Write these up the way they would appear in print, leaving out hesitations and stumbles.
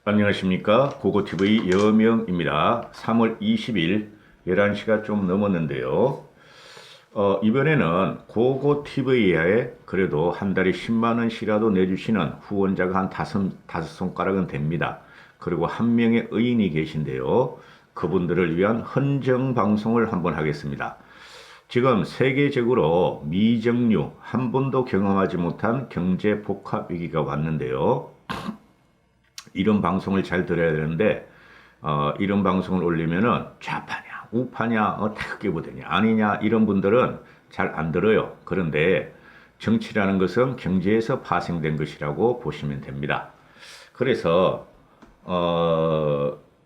안녕하십니까. 고고TV 여명입니다. 3월 20일 11시가 좀 넘었는데요. 이번에는 고고TV에 그래도 한 달에 10만원씩이라도 내주시는 후원자가 한 다섯 손가락은 됩니다. 그리고 한 명의 의인이 계신데요. 그분들을 위한 헌정 방송을 한번 하겠습니다. 지금 세계적으로 미정유, 한 번도 경험하지 못한 경제 복합 위기가 왔는데요. 이런 방송을 잘 들어야 되는데 이런 방송을 올리면은 좌파냐 우파냐 태극기 부대냐 아니냐 이런 분들은 잘 안 들어요. 그런데 정치라는 것은 경제에서 파생된 것이라고 보시면 됩니다. 그래서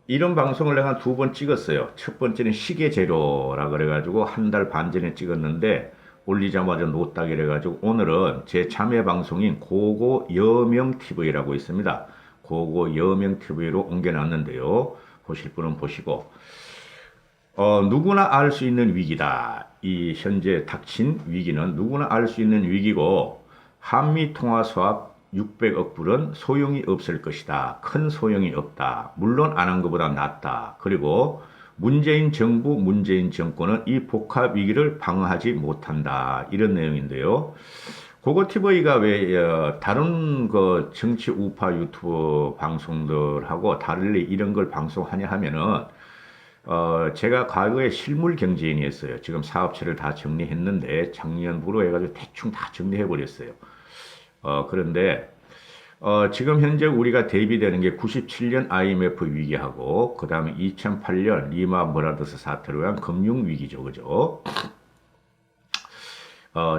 이런 방송을 내가 두 번 찍었어요. 첫 번째는 시계제로라 그래가지고 한 달 반 전에 찍었는데 올리자마자 노딱 이래가지고 오늘은 제 자매 방송인 고고 여명 TV라고 있습니다. 고고 여명 TV로 옮겨놨는데요. 보실 분은 보시고 누구나 알 수 있는 위기다. 이 현재 닥친 위기는 누구나 알 수 있는 위기고 한미 통화 수합 600억 불은 소용이 없을 것이다. 큰 소용이 없다. 물론 안 한 것보다 낫다. 그리고 문재인 정부, 문재인 정권은 이 복합 위기를 방어하지 못한다. 이런 내용인데요. 고고TV가 왜 다른 그 정치 우파 유튜브 방송들하고 다르게 이런 걸 방송하냐 하면은 제가 과거에 실물 경제인이었어요. 지금 사업체를 다 정리했는데 작년부로 해가지고 대충 다 정리해 버렸어요. 그런데 지금 현재 우리가 대비되는 게 97년 IMF 위기하고 그 다음에 2008년 리마 브라더스 사태로 인한 금융 위기죠, 그죠?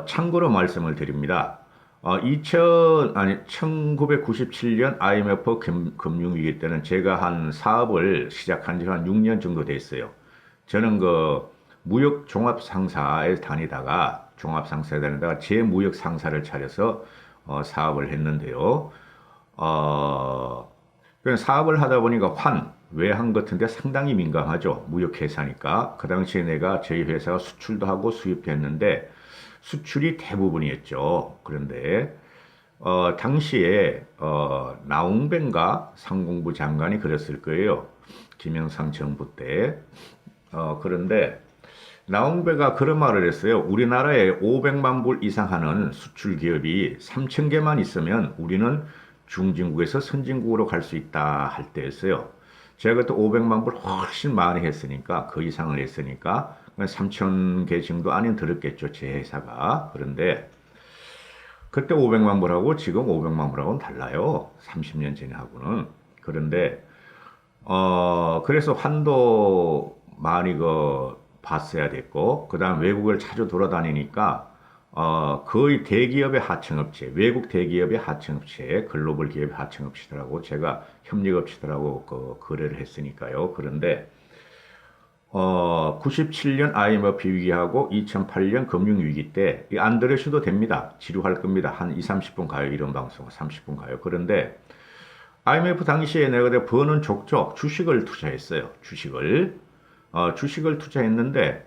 참고로 말씀을 드립니다. 1997년 IMF 금융위기 때는 제가 한 사업을 시작한 지 한 6년 정도 됐어요. 저는 그 무역 종합상사에 다니다가 제 무역 상사를 차려서 사업을 했는데요. 사업을 하다 보니까 외환 같은데 상당히 민감하죠. 무역회사니까. 그 당시에 내가 저희 회사가 수출도 하고 수입도 했는데 수출이 대부분이었죠. 그런데 당시에 나홍변가 상공부 장관이 그랬을 거예요. 김영삼 정부 때. 그런데 나홍배가 그런 말을 했어요. 우리나라에 500만 불 이상 하는 수출 기업이 3천 개만 있으면 우리는 중진국에서 선진국으로 갈 수 있다 할 때였어요. 제가 그때 500만 불 훨씬 많이 했으니까 그 이상을 했으니까 3천 개 정도 안에 들었겠죠, 제 회사가. 그런데 그때 500만 불하고 지금 500만 불하고는 달라요. 30년 전에 하고는. 그런데 그래서 환도 많이 봤어야 됐고, 그 다음 외국을 자주 돌아다니니까 거의 대기업의 하청업체, 외국 대기업의 하청업체, 글로벌 기업의 하청업체들하고 제가 협력업체들하고 거래를 했으니까요. 그런데 97년 IMF 위기하고 2008년 금융위기 때 안 들으셔도 됩니다. 지루할 겁니다. 한 2, 30분 가요. 이런 방송 30분 가요. 그런데 IMF 당시에 내가 버는 족족 주식을 투자했어요. 주식을 투자했는데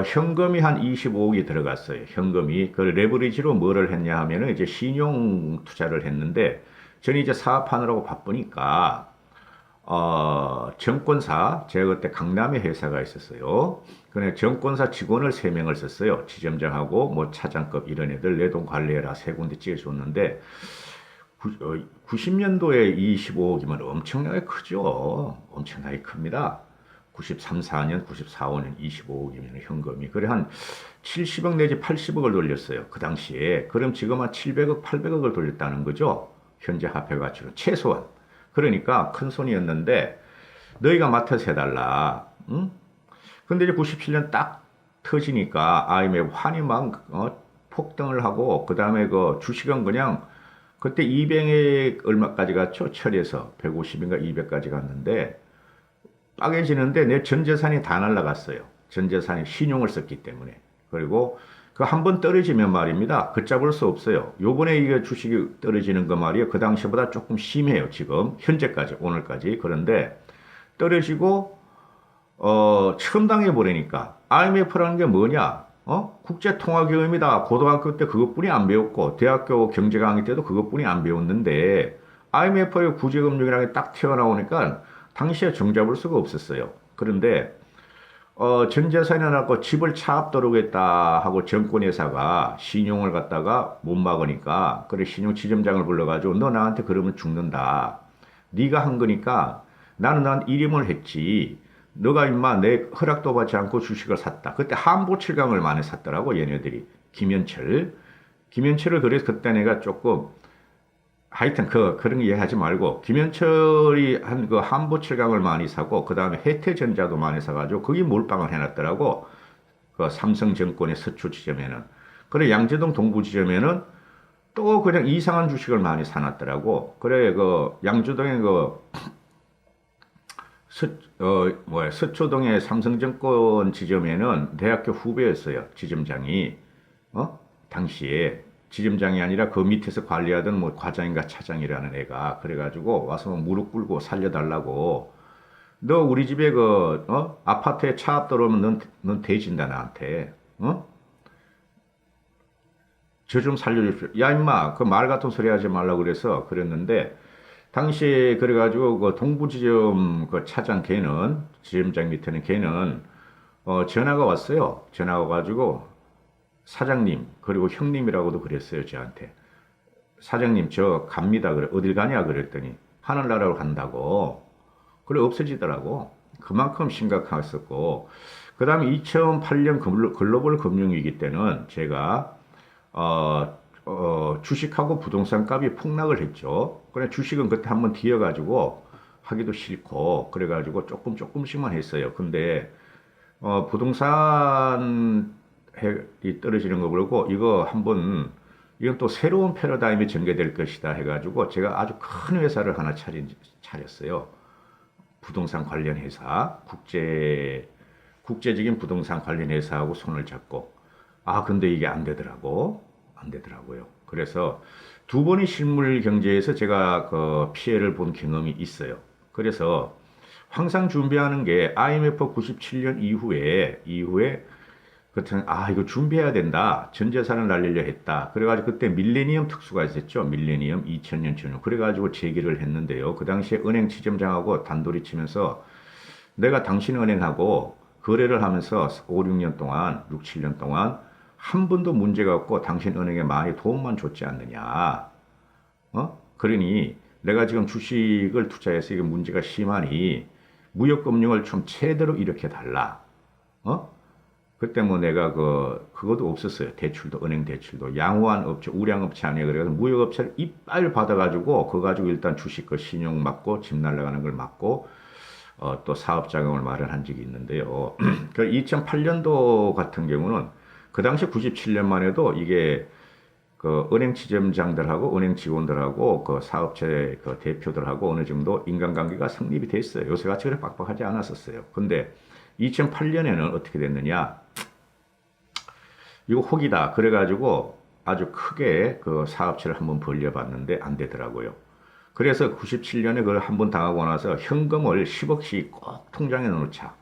현금이 한 25억이 들어갔어요. 현금이. 그 레버리지로 뭐를 했냐 하면은 이제 신용 투자를 했는데 저는 이제 사업하느라고 바쁘니까 정권사, 제가 그때 강남에 회사가 있었어요. 그래, 정권사 직원을 3명을 썼어요. 지점장하고 뭐 차장급 이런 애들 내 돈 관리해라 3군데 찍어줬는데 90년도에 25억이면 엄청나게 크죠. 엄청나게 큽니다. 93, 4년, 94, 5년 25억이면 현금이. 그래 한 70억 내지 80억을 돌렸어요. 그 당시에. 그럼 지금 한 700억, 800억을 돌렸다는 거죠. 현재 화폐 가치로. 최소한. 그러니까 큰 손이었는데 너희가 맡아서 해달라. 응? 근데 이제 97년 딱 터지니까 IMF 환이 막 폭등을 하고 그 다음에 그 주식은 그냥 그때 200에 얼마까지 갔죠? 철에서 150인가 200까지 갔는데 빠개지는데 내 전 재산이 다 날라갔어요. 전 재산이 신용을 썼기 때문에. 그리고 그 한 번 떨어지면 말입니다. 걷잡을 수 없어요. 요번에 이게 주식이 떨어지는 거 말이에요. 그 당시보다 조금 심해요. 지금 현재까지 오늘까지. 그런데 떨어지고 처음 당해버리니까 IMF라는 게 뭐냐? 국제통화기금이다. 고등학교 때 그것뿐이 안 배웠고 대학교 경제 강의 때도 그것뿐이 안 배웠는데 IMF의 구제금융이라는 게 딱 튀어나오니까 당시에 정잡을 수가 없었어요. 그런데 전 재산이 나고 집을 차압도록했다 하고 정권회사가 신용을 갖다가 못 막으니까 그래 신용 지점장을 불러가지고 너 나한테 그러면 죽는다. 네가 한 거니까 나는 난 일임을 했지. 너가 임마 내 허락도 받지 않고 주식을 샀다. 그때 한보 7강을 많이 샀더라고 얘네들이. 김현철을 그래서 그때 내가 조금 하여튼 그런 이해하지 말고 김현철이 한 그 한보 7강을 많이 사고 그 다음에 혜태전자도 많이 사가지고 거기 몰빵을 해놨더라고. 그 삼성증권의 서초 지점에는. 그래 양재동 동부 지점에는 또 그냥 이상한 주식을 많이 사놨더라고. 그래 그 양주동의 그 서초동의 삼성증권 지점에는 대학교 후배였어요. 지점장이. 당시에 지점장이 아니라 그 밑에서 관리하던 뭐 과장인가 차장이라는 애가 그래가지고 와서 무릎 꿇고 살려달라고 너 우리 집에 아파트에 차 앞 들어오면 넌 대진다 나한테 저 좀 살려주십시오. 야 임마 그 말 같은 소리 하지 말라고 그래서 그랬는데 당시에 그래가지고 그 동부지점 그 차장 걔는 지점장 밑에는 걔는 전화가 왔어요. 전화가 와가지고 사장님 그리고 형님이라고도 그랬어요 저한테. 사장님 저 갑니다. 그래 어딜 가냐 그랬더니 하늘나라로 간다고. 그래 없어지더라고. 그만큼 심각했었고 그 다음에 2008년 글로벌 금융위기 때는 제가 주식하고 부동산 값이 폭락을 했죠. 그래 주식은 그때 한번 뒤어가지고 하기도 싫고 그래가지고 조금씩만 했어요. 근데 부동산 이 떨어지는 거 그러고 이거 한번 이건 또 새로운 패러다임이 전개될 것이다 해가지고 제가 아주 큰 회사를 하나 차렸어요. 부동산 관련 회사, 국제적인 부동산 관련 회사하고 손을 잡고 근데 이게 안 되더라고. 안 되더라고요. 그래서 두 번의 실물 경제에서 제가 그 피해를 본 경험이 있어요. 그래서 항상 준비하는 게 IMF 97년 이후에 그렇다면 이거 준비해야 된다. 전 재산을 날리려 했다. 그래가지고 그때 밀레니엄 특수가 있었죠. 밀레니엄 2000년 전후. 그래가지고 제기를 했는데요. 그 당시에 은행 지점장하고 단돌이 치면서 내가 당신 은행하고 거래를 하면서 5, 6년 동안, 6, 7년 동안 한 번도 문제가 없고 당신 은행에 많이 도움만 줬지 않느냐. 그러니 내가 지금 주식을 투자해서 이게 문제가 심하니 무역금융을 좀 제대로 일으켜 달라. 그때 뭐 내가 그것도 없었어요. 대출도, 은행 대출도. 양호한 업체, 우량업체 아니야. 그래서 무역업체를 이빨 받아가지고, 그거 가지고 일단 주식 그 신용 막고, 집 날라가는 걸 막고, 또 사업자금을 마련한 적이 있는데요. 그 2008년도 같은 경우는 그 당시 97년만 해도 이게 그 은행 지점장들하고 은행 직원들하고 그 사업체 그 대표들하고 어느 정도 인간관계가 성립이 됐어요. 요새같이 그렇게 빡빡하지 않았었어요. 근데 2008년에는 어떻게 됐느냐? 이거 혹이다. 그래가지고 아주 크게 그 사업체를 한번 벌려봤는데 안 되더라고요. 그래서 97년에 그걸 한번 당하고 나서 현금을 10억씩 꼭 통장에 넣어놓자.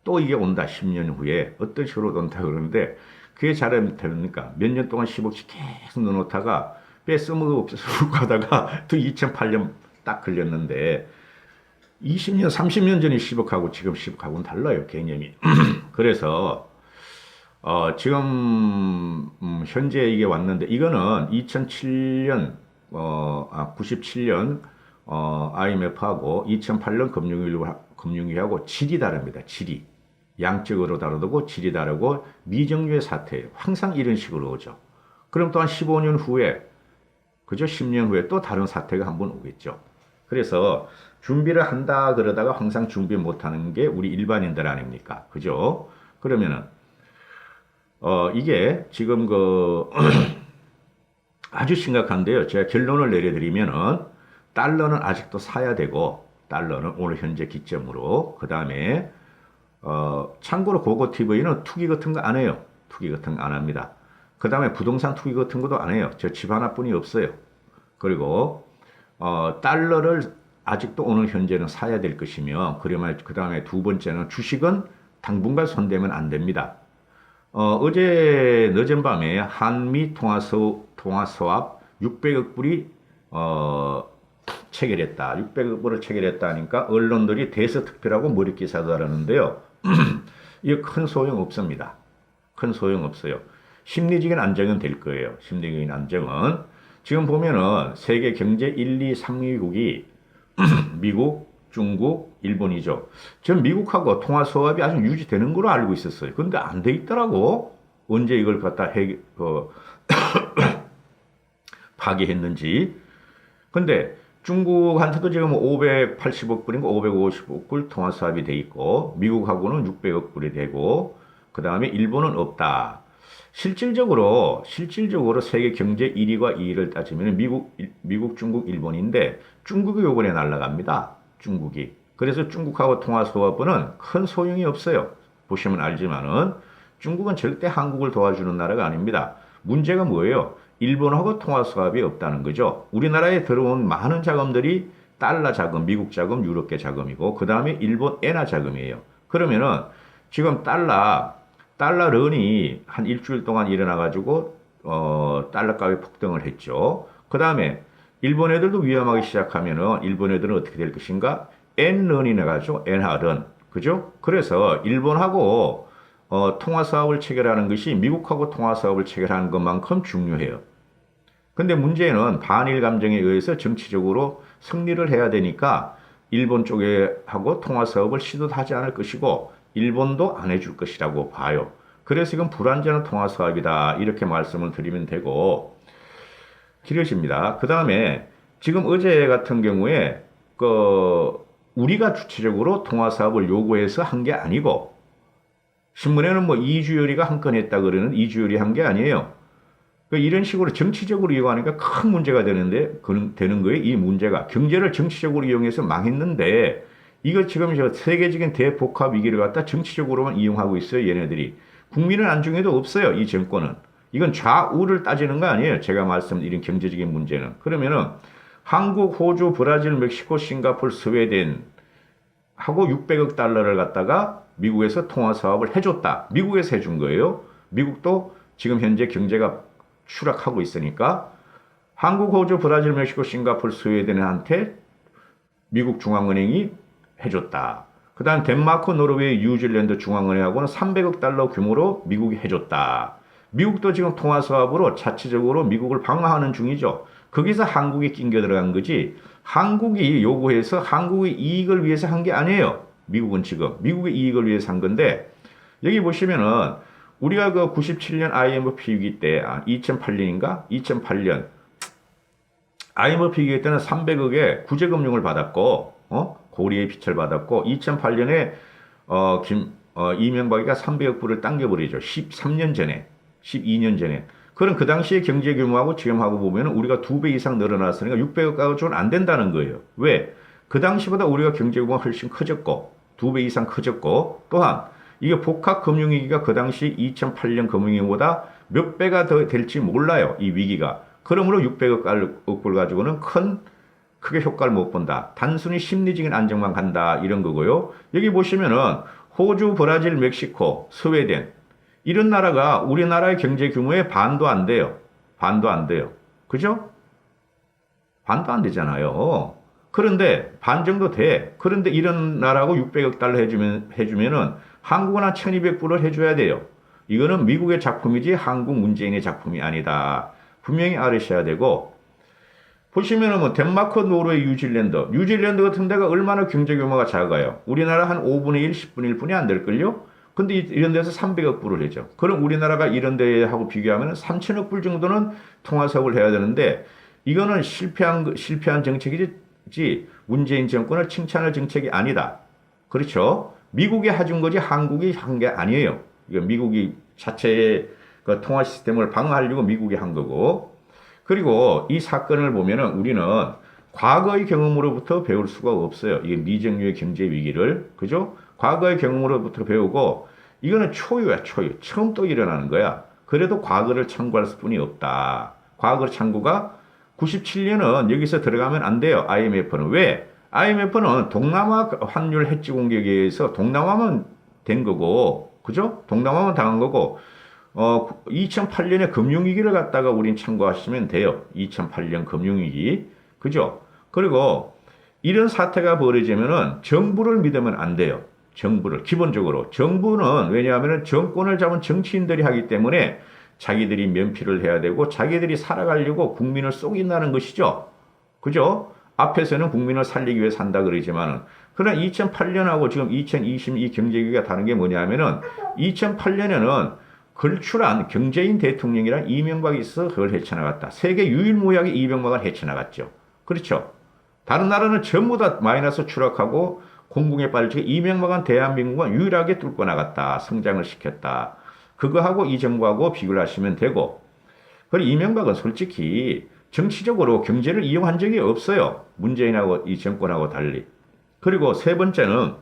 또 이게 온다. 10년 후에 어떤 식으로 온다 그러는데 그게 잘됩니까? 몇 년 동안 10억씩 계속 넣어놓다가 빼쓰먹고 없어서 가다가 또 2008년 딱 걸렸는데 20년, 30년 전에 10억하고 지금 10억하고는 달라요, 개념이. 그래서, 지금, 현재 이게 왔는데, 이거는 2007년, 97년, IMF하고 2008년 금융위기하고 질이 다릅니다, 질이. 양적으로 다르고 질이 다르고 미정유의 사태예요. 항상 이런 식으로 오죠. 그럼 또한 15년 후에, 그죠? 10년 후에 또 다른 사태가 한번 오겠죠. 그래서 준비를 한다 그러다가 항상 준비 못하는 게 우리 일반인들 아닙니까? 그죠? 그러면은 이게 지금 아주 심각한데요. 제가 결론을 내려드리면은 달러는 아직도 사야 되고 달러는 오늘 현재 기점으로 그 다음에 참고로 고고 TV는 투기 같은 거 안 해요. 투기 같은 거 안 합니다. 그 다음에 부동산 투기 같은 것도 안 해요. 저 집 하나뿐이 없어요. 그리고 달러를 아직도 오늘 현재는 사야 될 것이며, 그러면 그 다음에 두 번째는 주식은 당분간 손대면 안 됩니다. 어제 늦은 밤에 한미 통화서합 600억 불이 체결했다. 600억 불을 체결했다 하니까 언론들이 대서특필하고 머리기사도 하는데요. 이거 큰 소용 없습니다. 큰 소용 없어요. 심리적인 안정은 될 거예요. 심리적인 안정은. 지금 보면은 세계 경제 1, 2, 3위국이 미국, 중국, 일본이죠. 전 미국하고 통화 수합이 아직 유지되는 걸로 알고 있었어요. 근데 안 돼 있더라고. 언제 이걸 갖다 파기했는지. 근데 중국한테도 지금 580억 불인가 550억 불 통화 수합이 돼 있고 미국하고는 600억 불이 되고 그 다음에 일본은 없다. 실질적으로 세계 경제 1위와 2위를 따지면 미국, 중국, 일본인데 중국이 요번에 날아갑니다. 중국이. 그래서 중국하고 통화 수합은 큰 소용이 없어요. 보시면 알지만은 중국은 절대 한국을 도와주는 나라가 아닙니다. 문제가 뭐예요? 일본하고 통화 수합이 없다는 거죠. 우리나라에 들어온 많은 자금들이 달러 자금, 미국 자금, 유럽계 자금이고 그 다음에 일본 엔화 자금이에요. 그러면은 지금 달러런이 한 일주일 동안 일어나가지고 달러 값이 폭등을 했죠. 그 다음에 일본 애들도 위험하기 시작하면은 일본 애들은 어떻게 될 것인가? 엔런이 나가죠. 엔화런. 그죠? 그래서 일본하고 통화 사업을 체결하는 것이 미국하고 통화 사업을 체결하는 것만큼 중요해요. 근데 문제는 반일 감정에 의해서 정치적으로 승리를 해야 되니까 일본 쪽에 하고 통화 사업을 시도도 하지 않을 것이고 일본도 안 해줄 것이라고 봐요. 그래서 이건 불완전한 통화 사업이다. 이렇게 말씀을 드리면 되고 길어집니다. 그 다음에 지금 어제 같은 경우에 우리가 주체적으로 통화 사업을 요구해서 한 게 아니고 신문에는 뭐 이주열이가 한 건 했다 그러는 이주열이 한 게 아니에요. 이런 식으로 정치적으로 이용하니까 큰 문제가 되는 거예요. 이 문제가 경제를 정치적으로 이용해서 망했는데 이거 지금 세계적인 대복합 위기를 갖다 정치적으로만 이용하고 있어요. 얘네들이. 국민은 안중에도 없어요. 이 정권은. 이건 좌우를 따지는 거 아니에요. 제가 말씀드린 경제적인 문제는. 그러면은 한국, 호주, 브라질, 멕시코, 싱가포르, 스웨덴 하고 600억 달러를 갖다가 미국에서 통화 사업을 해줬다. 미국에서 해준 거예요. 미국도 지금 현재 경제가 추락하고 있으니까 한국, 호주, 브라질, 멕시코, 싱가포르, 스웨덴한테 미국 중앙은행이 해줬다. 그 다음 덴마크, 노르웨이, 뉴질랜드 중앙은행하고는 300억 달러 규모로 미국이 해줬다. 미국도 지금 통화 사업으로 자체적으로 미국을 방어하는 중이죠. 거기서 한국이 낑겨 들어간 거지. 한국이 요구해서 한국의 이익을 위해서 한 게 아니에요. 미국은 지금 미국의 이익을 위해서 한 건데 여기 보시면은 우리가 그 97년 IMF 위기 때 2008년인가? 2008년 IMF 위기 때는 300억의 구제금융을 받았고 고리의 빛을 받았고 2008년에 이명박이가 300억 불을 당겨버리죠. 13년 전에 12년 전에. 그럼 그 당시의 경제 규모하고 지금하고 보면 우리가 2배 이상 늘어났으니까 600억 가지고는 안 된다는 거예요. 왜? 그 당시보다 우리가 경제 규모가 훨씬 커졌고 2배 이상 커졌고 또한 이게 복합 금융위기가 그 당시 2008년 금융위기보다 몇 배가 더 될지 몰라요. 이 위기가. 그러므로 600억 불 가지고는 크게 효과를 못 본다. 단순히 심리적인 안정만 간다. 이런 거고요. 여기 보시면은 호주, 브라질, 멕시코, 스웨덴 이런 나라가 우리나라의 경제 규모의 반도 안 돼요. 반도 안 돼요. 그죠? 반도 안 되잖아요. 그런데 반 정도 돼. 그런데 이런 나라하고 600억 달러 해주면은 한국은 한 1200불을 해줘야 돼요. 이거는 미국의 작품이지 한국 문재인의 작품이 아니다. 분명히 알으셔야 되고 보시면은 뭐 덴마크, 노르웨이, 뉴질랜드 같은 데가 얼마나 경제 규모가 작아요. 우리나라 한 5분의 1, 10분의 1분이 안 될걸요? 근데 이런 데서 300억 불을 해죠. 그럼 우리나라가 이런 데하고 비교하면 3천억 불 정도는 통화 사업을 해야 되는데 이거는 실패한 정책이지 문재인 정권을 칭찬할 정책이 아니다. 그렇죠? 미국이 해준 거지 한국이 한 게 아니에요. 이거 미국이 자체의 그 통화 시스템을 방어하려고 미국이 한 거고. 그리고 이 사건을 보면은 우리는 과거의 경험으로부터 배울 수가 없어요. 이게 미정유의 경제 위기를. 그죠? 과거의 경험으로부터 배우고 이거는 초유야, 초유. 처음 또 일어나는 거야. 그래도 과거를 참고할 수뿐이 없다. 과거 참고가 97년은 여기서 들어가면 안 돼요. IMF는. 왜? IMF는 동남아 환율 해지 공격에 의해서 동남아만 된 거고, 그죠? 동남아만 당한 거고, 2008년에 금융위기를 갖다가 우린 참고하시면 돼요. 2008년 금융위기. 그죠? 그리고 이런 사태가 벌어지면은 정부를 믿으면 안 돼요. 정부를. 기본적으로. 정부는 왜냐하면 정권을 잡은 정치인들이 하기 때문에 자기들이 면피를 해야 되고 자기들이 살아가려고 국민을 속인다는 것이죠. 그죠? 앞에서는 국민을 살리기 위해 산다 그러지만은 그러나 2008년하고 지금 2022 경제위기가 다른 게 뭐냐면은 2008년에는 걸출한 경제인 대통령이란 이명박이 있어서 그걸 헤쳐나갔다. 세계 유일무이하게 이명박을 헤쳐나갔죠. 그렇죠? 다른 나라는 전부 다 마이너스 추락하고 공공에 빠지고 이명박은 대한민국은 유일하게 뚫고 나갔다. 성장을 시켰다. 그거하고 이 정부하고 비교를 하시면 되고 그리고 이명박은 솔직히 정치적으로 경제를 이용한 적이 없어요. 문재인하고 이 정권하고 달리. 그리고 세 번째는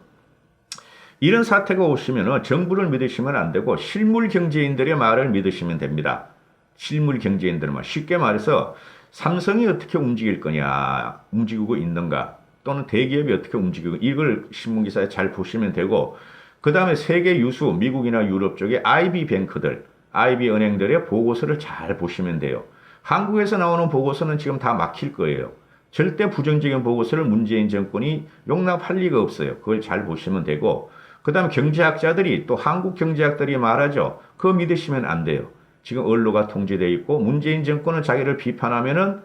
이런 사태가 오시면 정부를 믿으시면 안 되고 실물 경제인들의 말을 믿으시면 됩니다. 실물 경제인들만 쉽게 말해서 삼성이 어떻게 움직일 거냐, 움직이고 있는가, 또는 대기업이 어떻게 움직이고 이걸 신문기사에 잘 보시면 되고 그 다음에 세계 유수 미국이나 유럽 쪽의 IB 뱅크들, IB 은행들의 보고서를 잘 보시면 돼요. 한국에서 나오는 보고서는 지금 다 막힐 거예요. 절대 부정적인 보고서를 문재인 정권이 용납할 리가 없어요. 그걸 잘 보시면 되고 그 다음에 경제학자들이 또 한국 경제학들이 말하죠. 그거 믿으시면 안 돼요. 지금 언로가 통제되어 있고 문재인 정권은 자기를 비판하면은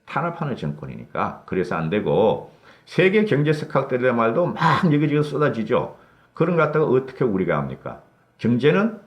탄압하는 정권이니까 그래서 안 되고 세계 경제 석학들의 말도 막 여기저기 쏟아지죠. 그런 것 갖다가 어떻게 우리가 합니까? 경제는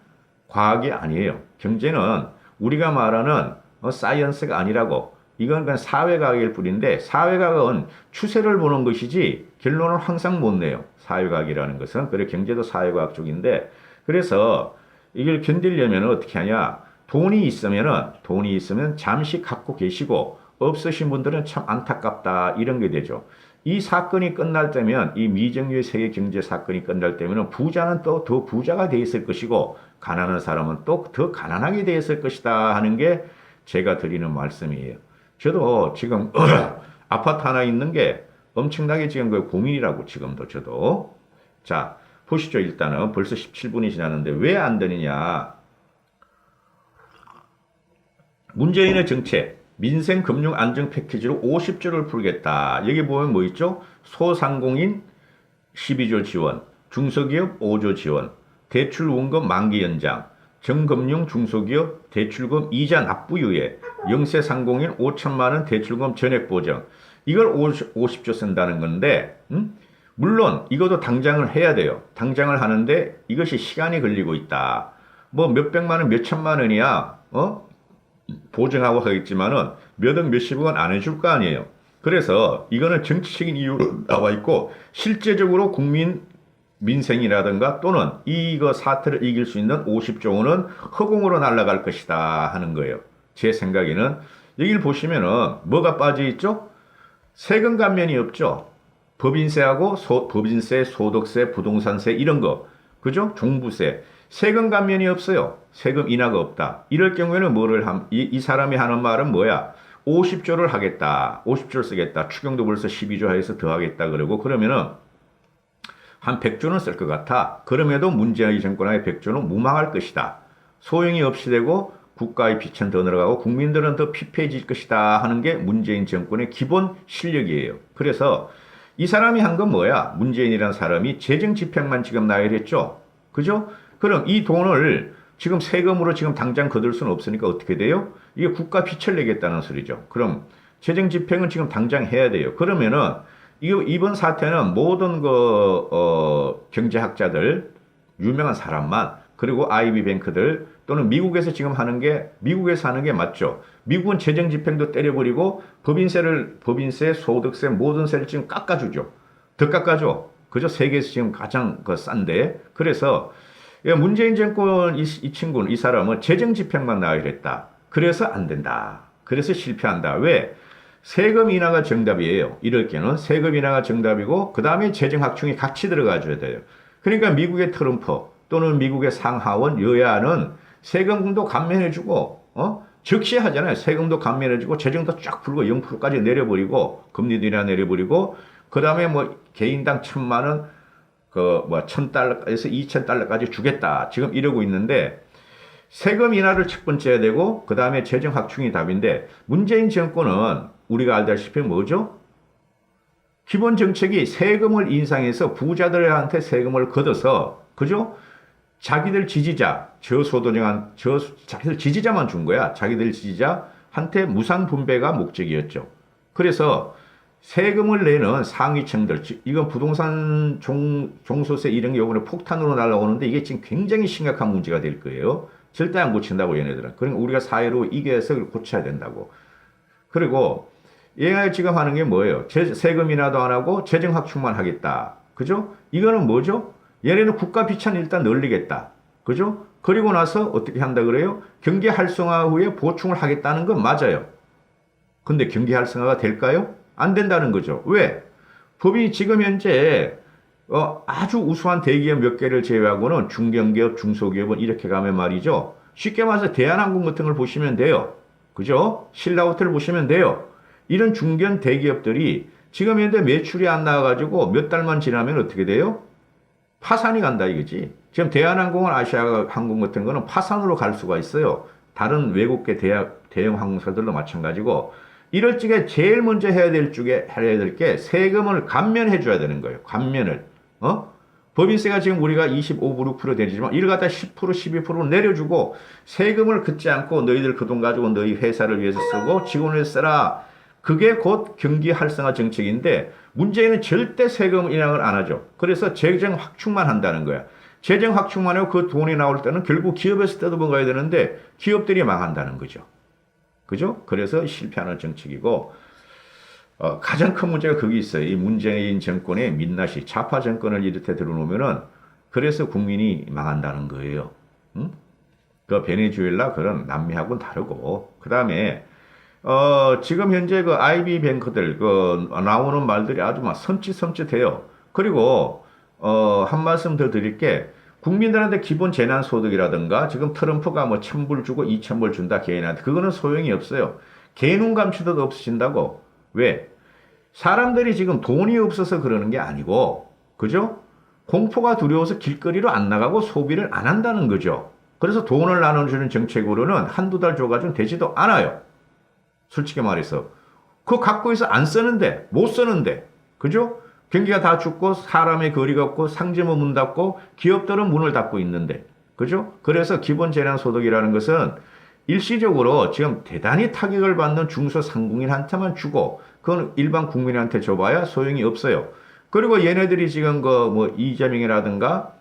과학이 아니에요. 경제는 우리가 말하는 사이언스가 아니라고 이건 그냥 사회과학일 뿐인데 사회과학은 추세를 보는 것이지 결론을 항상 못 내요. 사회과학이라는 것은. 그래 경제도 사회과학 쪽인데 그래서 이걸 견디려면 어떻게 하냐. 돈이 있으면 잠시 갖고 계시고 없으신 분들은 참 안타깝다 이런 게 되죠. 이 사건이 끝날 때면 이 미정유의 세계 경제 사건이 끝날 때면 부자는 또 더 부자가 돼 있을 것이고 가난한 사람은 또 더 가난하게 돼 있을 것이다 하는 게 제가 드리는 말씀이에요. 저도 지금 아파트 하나 있는 게 엄청나게 지금 그 고민이라고 지금도 저도. 자, 보시죠. 일단은 벌써 17분이 지났는데 왜 안 되느냐. 문재인의 정책, 민생 금융 안정 패키지로 50조를 풀겠다. 여기 보면 뭐 있죠? 소상공인 12조 지원, 중소기업 5조 지원, 대출 원금 만기 연장, 정금융 중소기업 대출금 이자 납부 유예, 영세 상공인 5천만 원 대출금 전액 보정. 이걸 50조 쓴다는 건데 물론 이것도 당장을 해야 돼요. 당장을 하는데 이것이 시간이 걸리고 있다. 뭐 몇백만 원, 몇천만 원이야. 보증하고 하겠지만은 몇 억, 몇십억 원 안 해줄 거 아니에요. 그래서 이거는 정치적인 이유로 나와 있고 실제적으로 국민 민생이라든가 또는 이거 사태를 이길 수 있는 50조 원은 허공으로 날아갈 것이다 하는 거예요. 제 생각에는 여기를 보시면은 뭐가 빠져 있죠? 세금 감면이 없죠. 법인세하고 법인세, 소득세, 부동산세 이런 거. 그죠? 종부세. 세금 감면이 없어요. 세금 인하가 없다. 이럴 경우에는 이 사람이 하는 말은 뭐야? 50조를 하겠다. 50조를 쓰겠다. 추경도 벌써 12조 하에서 더 하겠다. 그러고 그러면은 한 100조는 쓸 것 같아. 그럼에도 문재인 정권의 100조는 무망할 것이다. 소용이 없이 되고 국가의 빚은 더 늘어가고 국민들은 더 피폐해질 것이다 하는 게 문재인 정권의 기본 실력이에요. 그래서 이 사람이 한 건 뭐야? 문재인이라는 사람이 재정 집행만 지금 나열했죠. 그죠? 그럼 이 돈을 지금 세금으로 지금 당장 거둘 수는 없으니까 어떻게 돼요? 이게 국가 빚을 내겠다는 소리죠. 그럼 재정 집행은 지금 당장 해야 돼요. 그러면은 이번 사태는 모든 경제학자들, 유명한 사람만, 그리고 IB 뱅크들, 또는 미국에서 지금 미국에서 하는 게 맞죠. 미국은 재정 집행도 때려버리고, 법인세, 소득세, 모든 세를 지금 깎아주죠. 더 깎아줘. 그죠? 세계에서 지금 가장 싼데. 그래서, 문재인 정권 이 친구는, 이 사람은 재정 집행만 나열했다. 그래서 안 된다. 그래서 실패한다. 왜? 세금 인하가 정답이에요. 이럴 때는 세금 인하가 정답이고 그 다음에 재정 확충이 같이 들어가줘야 돼요. 그러니까 미국의 트럼프 또는 미국의 상하원 여야는 세금도 감면해주고 즉시 하잖아요. 세금도 감면해주고 재정도 쫙 풀고 0%까지 내려버리고 금리도 인하 내려버리고 그 다음에 뭐 개인당 1,000만 원 $1,000에서 $2,000까지 주겠다. 지금 이러고 있는데 세금 인하를 첫 번째 해야 되고 그 다음에 재정 확충이 답인데 문재인 정권은 우리가 알다시피 뭐죠? 기본 정책이 세금을 인상해서 부자들한테 세금을 걷어서, 그죠? 자기들 지지자, 자기들 지지자만 준 거야. 자기들 지지자한테 무상 분배가 목적이었죠. 그래서 세금을 내는 상위층들, 이건 부동산 종소세 이런 게 이번에 폭탄으로 날아오는데 이게 지금 굉장히 심각한 문제가 될 거예요. 절대 안 고친다고 얘네들은. 그러니까 우리가 사회로 이겨서 고쳐야 된다고. 그리고 얘가 지금 하는 게 뭐예요? 세금 인하도 안 하고 재정 확충만 하겠다. 그죠? 이거는 뭐죠? 얘네는 국가 비찬 일단 늘리겠다. 그죠? 그리고 나서 어떻게 한다 그래요? 경제 활성화 후에 보충을 하겠다는 건 맞아요. 근데 경제 활성화가 될까요? 안 된다는 거죠. 왜? 법이 지금 현재 아주 우수한 대기업 몇 개를 제외하고는 중견기업, 중소기업은 이렇게 가면 말이죠. 쉽게 말해서 대한항공 같은 걸 보시면 돼요. 그죠? 신라호텔을 보시면 돼요. 이런 중견 대기업들이 지금 현재 매출이 안 나와가지고 몇 달만 지나면 어떻게 돼요? 파산이 간다 이거지. 지금 대한항공은 아시아항공 같은 거는 파산으로 갈 수가 있어요. 다른 외국계 대형 항공사들도 마찬가지고 이럴 적에 제일 먼저 해야 될 게 세금을 감면해 줘야 되는 거예요. 감면을. 법인세가 지금 우리가 25%, 6% 되지만 이를 갖다 10%, 12% 내려주고 세금을 걷지 않고 너희들 그 돈 가지고 너희 회사를 위해서 쓰고 직원을 위해서 써라. 그게 곧 경기 활성화 정책인데 문제는 절대 세금 인하를 안 하죠. 그래서 재정 확충만 한다는 거야. 재정 확충만 하고 그 돈이 나올 때는 결국 기업에서 뜯어먹어야 되는데 기업들이 망한다는 거죠. 그죠? 그래서 실패하는 정책이고 가장 큰 문제가 거기 있어요. 이 문재인 정권의 민낯이 좌파 정권을 이렇게 들어놓으면은 그래서 국민이 망한다는 거예요. 응? 그 베네수엘라 그런 남미하고는 다르고 그 다음에 지금 현재 그 IB 뱅크들 나오는 말들이 아주 막 섬찟섬찟해요. 그리고 한 말씀 더 드릴게 국민들한테 기본 재난소득이라든가 지금 트럼프가 뭐 1,000불 주고 2,000불 준다 개인한테 그거는 소용이 없어요. 개눈 감추도 없으신다고. 왜? 사람들이 지금 돈이 없어서 그러는 게 아니고 그죠? 공포가 두려워서 길거리로 안 나가고 소비를 안 한다는 거죠. 그래서 돈을 나눠주는 정책으로는 한두 달 줘가지고 되지도 않아요. 솔직히 말해서. 그거 갖고 있어 안 쓰는데, 못 쓰는데. 그죠? 경기가 다 죽고 사람의 거리가 없고 상점은 문 닫고 기업들은 문을 닫고 있는데. 그죠? 그래서 기본 재난소득이라는 것은 일시적으로 지금 대단히 타격을 받는 중소상공인한테만 주고 그건 일반 국민한테 줘봐야 소용이 없어요. 그리고 얘네들이 지금 이재명이라든가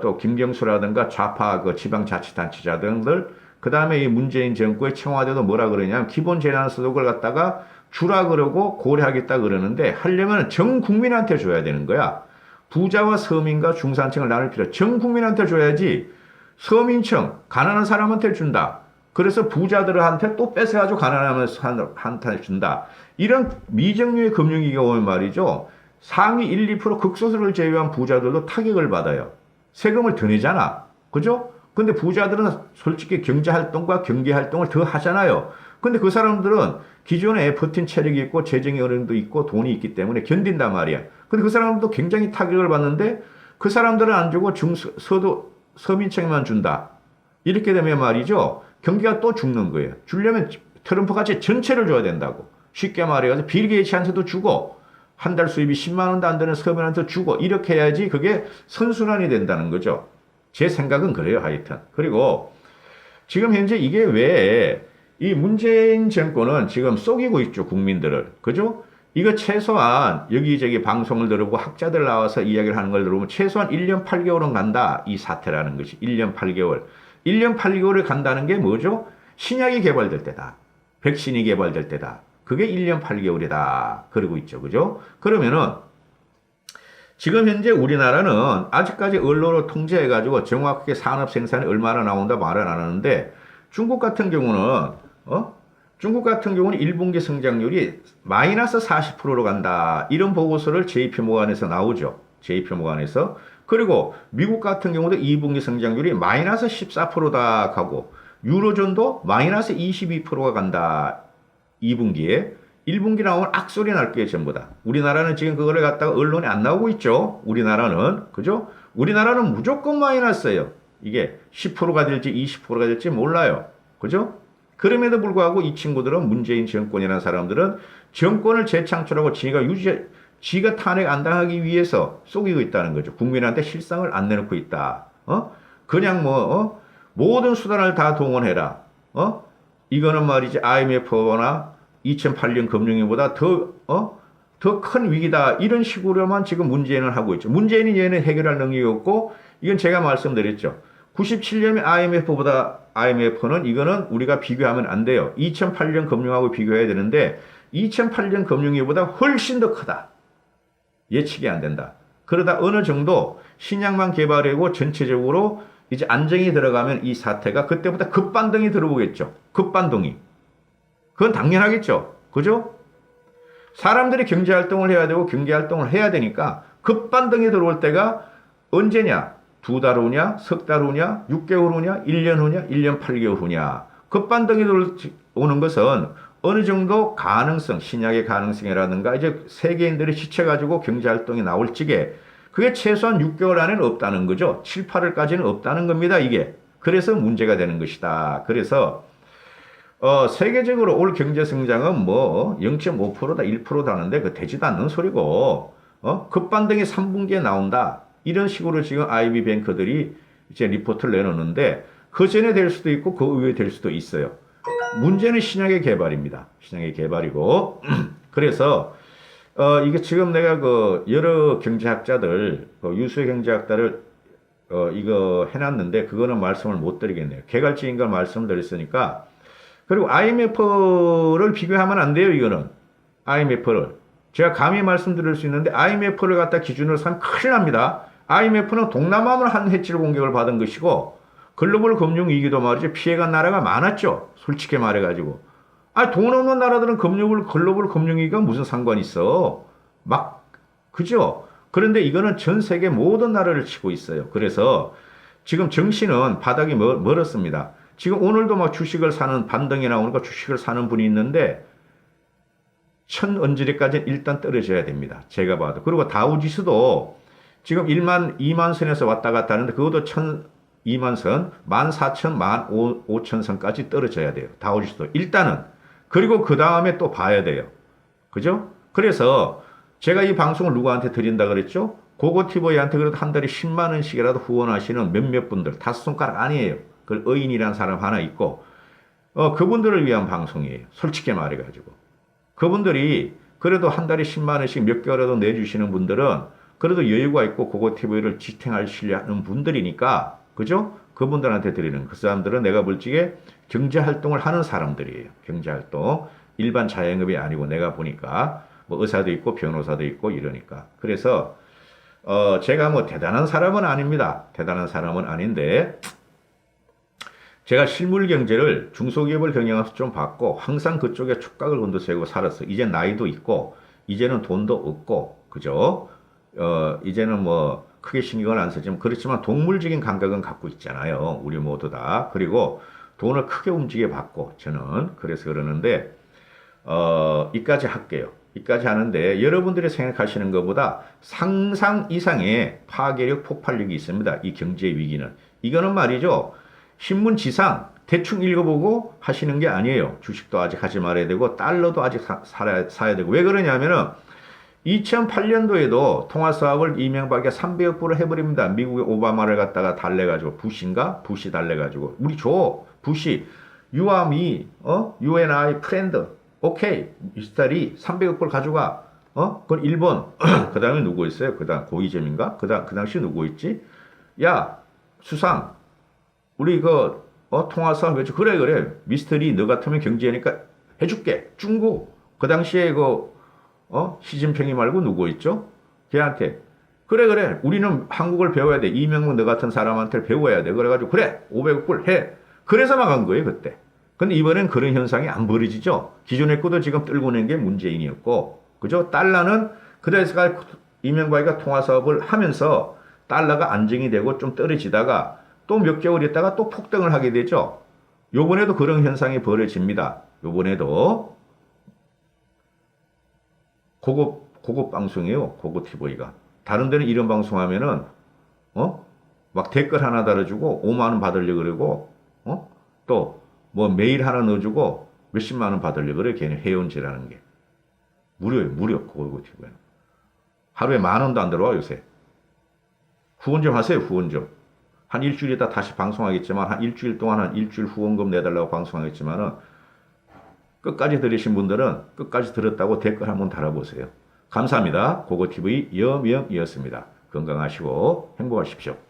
또 김경수라든가 좌파 지방자치단체자들 그 다음에 이 문재인 정부의 청와대도 뭐라 그러냐면 기본 재난소득을 갖다가 주라 그러고 고려하겠다 그러는데 하려면 전 국민한테 줘야 되는 거야. 부자와 서민과 중산층을 나눌 필요. 전 국민한테 줘야지 서민층 가난한 사람한테 준다. 그래서 부자들한테 또 뺏어가지고 가난한 사람한테 준다. 이런 미정유의 금융위기가 오면 말이죠. 상위 1, 2% 극소수를 제외한 부자들도 타격을 받아요. 세금을 더 내잖아. 그죠? 근데 부자들은 솔직히 경제활동과 경기활동을 더 하잖아요. 근데 그 사람들은 기존에 버틴 체력이 있고 재정의 어려움도 있고 돈이 있기 때문에 견딘단 말이야. 근데 그 사람들도 굉장히 타격을 받는데 그 사람들은 안 주고 서민층만 준다. 이렇게 되면 말이죠. 경기가 또 죽는 거예요. 주려면 트럼프 같이 전체를 줘야 된다고. 쉽게 말해가지고 빌 게이츠한테도 주고 한 달 수입이 10만 원도 안 되는 서민한테 주고 이렇게 해야지 그게 선순환이 된다는 거죠. 제 생각은 그래요. 하여튼. 그리고 지금 현재 이게 왜 이 문재인 정권은 지금 속이고 있죠. 국민들을. 그죠? 이거 최소한 여기저기 방송을 들어보고 학자들 나와서 이야기를 하는 걸 들어보면 최소한 1년 8개월은 간다. 이 사태라는 것이. 1년 8개월. 1년 8개월을 간다는 게 뭐죠? 신약이 개발될 때다. 백신이 개발될 때다. 그게 1년 8개월이다. 그러고 있죠. 그죠? 그러면은 지금 현재 우리나라는 아직까지 언론을 통제해가지고 정확하게 산업 생산이 얼마나 나온다 말은 안 하는데 중국 같은 경우는 중국 같은 경우는 1분기 성장률이 마이너스 40%로 간다. 이런 보고서를 JP모간에서 나오죠. JP모간에서. 그리고 미국 같은 경우도 2분기 성장률이 마이너스 14%다 하고 유로존도 마이너스 22%가 간다. 2분기에. 1분기 나오면 악소리 날 거예요, 전부 다. 우리나라는 지금 그거를 갖다가 언론에 안 나오고 있죠. 우리나라는. 그죠? 우리나라는 무조건 마이너스예요. 이게 10%가 될지 20%가 될지 몰라요. 그죠? 그럼에도 불구하고 이 친구들은 문재인 정권이라는 사람들은 정권을 재창출하고 지가 탄핵 안 당하기 위해서 속이고 있다는 거죠. 국민한테 실상을 안 내놓고 있다. 그냥 모든 수단을 다 동원해라. 이거는 말이지 IMF나 2008년 금융위보다 더 큰 위기다. 이런 식으로만 지금 문재인은 하고 있죠. 문재인이 얘는 해결할 능력이 없고 이건 제가 말씀드렸죠. 97년에 IMF는 이거는 우리가 비교하면 안 돼요. 2008년 금융하고 비교해야 되는데 2008년 금융위보다 훨씬 더 크다. 예측이 안 된다. 그러다 어느 정도 신약만 개발하고 전체적으로 이제 안정이 들어가면 이 사태가 그때부터 급반등이 들어오겠죠. 급반등이. 그건 당연하겠죠. 그죠? 사람들이 경제활동을 해야 되고 경제활동을 해야 되니까 급반등이 들어올 때가 언제냐? 2달 후냐? 석 달 후냐? 6개월 후냐? 1년 후냐? 1년 8개월 후냐? 급반등이 들어오는 것은 어느 정도 가능성, 신약의 가능성이라든가 이제 세계인들이 지쳐가지고 경제활동이 나올 적에 그게 최소한 6개월 안에는 없다는 거죠. 7, 8월까지는 없다는 겁니다. 이게. 그래서 문제가 되는 것이다. 그래서 세계적으로 올 경제 성장은 0.5%다, 1%다는데 그 되지도 않는 소리고, 급반등이 3분기에 나온다. 이런 식으로 지금 IB 뱅커들이 이제 리포트를 내놓는데 그 전에 될 수도 있고 그 이후에 될 수도 있어요. 문제는 신약의 개발입니다. 신약의 개발이고, 그래서 이게 지금 내가 여러 경제학자들, 유수의 경제학자를 이거 해놨는데 그거는 말씀을 못 드리겠네요. 개괄적인 걸 말씀드렸으니까. 그리고 IMF를 비교하면 안 돼요, 이거는. IMF를. 제가 감히 말씀드릴 수 있는데 IMF를 갖다 기준으로 삼으면 큰일 납니다. IMF는 동남아만 한 해치를 공격을 받은 것이고 글로벌 금융위기도 말이죠. 피해간 나라가 많았죠. 솔직히 말해가지고. 돈 없는 나라들은 글로벌 금융위기가 무슨 상관이 있어. 그죠? 그런데 이거는 전 세계 모든 나라를 치고 있어요. 그래서 지금 정신은 바닥이 멀었습니다. 지금 오늘도 주식을 사는 반등이 나오니까 주식을 사는 분이 있는데 천 언저리까지는 일단 떨어져야 됩니다. 제가 봐도. 그리고 다우지수도 지금 2만 선에서 왔다 갔다 하는데 그것도 2만 선, 14,000, 15,000선까지 떨어져야 돼요. 다우지수도. 일단은. 그리고 그 다음에 또 봐야 돼요. 그죠? 그래서 제가 이 방송을 누구한테 드린다 그랬죠? 고고티보이한테 그래도 한 달에 10만 원씩이라도 후원하시는 몇몇 분들, 5손가락 아니에요. 그 의인이라는 사람 하나 있고, 그분들을 위한 방송이에요. 솔직히 말해가지고. 그분들이 그래도 한 달에 10만 원씩 몇 개월이라도 내주시는 분들은 그래도 여유가 있고 고고티보이를 지탱하시려는 분들이니까, 그죠? 그분들한테 드리는 그 사람들은 내가 볼 적에 경제활동을 하는 사람들이에요. 경제활동. 일반 자영업이 아니고 내가 보니까 의사도 있고 변호사도 있고 이러니까. 그래서 제가 대단한 사람은 아닙니다. 대단한 사람은 아닌데 제가 실물 경제를 중소기업을 경영해서 좀 봤고 항상 그쪽에 촉각을 곤두세우고 살았어. 이제 나이도 있고 이제는 돈도 없고 그죠? 이제는 크게 신경을 안 쓰지만 그렇지만 동물적인 감각은 갖고 있잖아요. 우리 모두 다. 그리고 돈을 크게 움직여 봤고 저는 그래서 그러는데 이까지 할게요. 이까지 하는데 여러분들이 생각하시는 것보다 상상 이상의 파괴력, 폭발력이 있습니다. 이 경제 위기는. 이거는 말이죠. 신문 지상 대충 읽어보고 하시는 게 아니에요. 주식도 아직 하지 말아야 되고 달러도 아직 사야 되고. 왜 그러냐면은 2008년도에도 통화사업을 이명박이 300억 불을 해버립니다. 미국의 오바마를 갖다가 달래가지고 부시 달래가지고 우리 부시 you are me, you and I friend. 오케이, 미스터리 300억 불 가져가. 그건 일본. 그 다음에 누구 있어요? 그 다음 고이점인가? 그 당시 누구 있지? 야, 수상. 우리 통화사업 해줘. 그래. 미스터리 너 같으면 경제하니까 해줄게. 중국. 그 당시에 시진핑이 말고 누구 있죠? 걔한테. 그래. 우리는 한국을 배워야 돼. 이명박 너 같은 사람한테 배워야 돼. 그래가지고 그래. 500억 불 해. 그래서 막은 거예요, 그때. 근데 이번엔 그런 현상이 안 벌어지죠. 기존의 거도 지금 끌고 낸 게 문재인이었고, 그죠? 달러는 그래서 이명박이가 통화사업을 하면서 달러가 안정이 되고 좀 떨어지다가 또 몇 개월 있다가 또 폭등을 하게 되죠. 요번에도 그런 현상이 벌어집니다. 요번에도 고급 방송이에요. 고급 TV가. 다른 데는 이런 방송하면은 막 댓글 하나 달아주고 5만 원 받으려고 그러고 또 뭐 메일 하나 넣어주고 몇십만 원 받으려고 그래. 걔는 회원제라는 게. 무료예요. 무료. 그거 TV는. 하루에 10,000원도 안 들어와 요새. 후원 좀 하세요. 후원 좀. 한 일주일 있다 다시 방송하겠지만 한 일주일 동안 한 일주일 후원금 내달라고 방송하겠지만은 끝까지 들으신 분들은 끝까지 들었다고 댓글 한번 달아보세요. 감사합니다. 고고TV 여명이었습니다. 건강하시고 행복하십시오.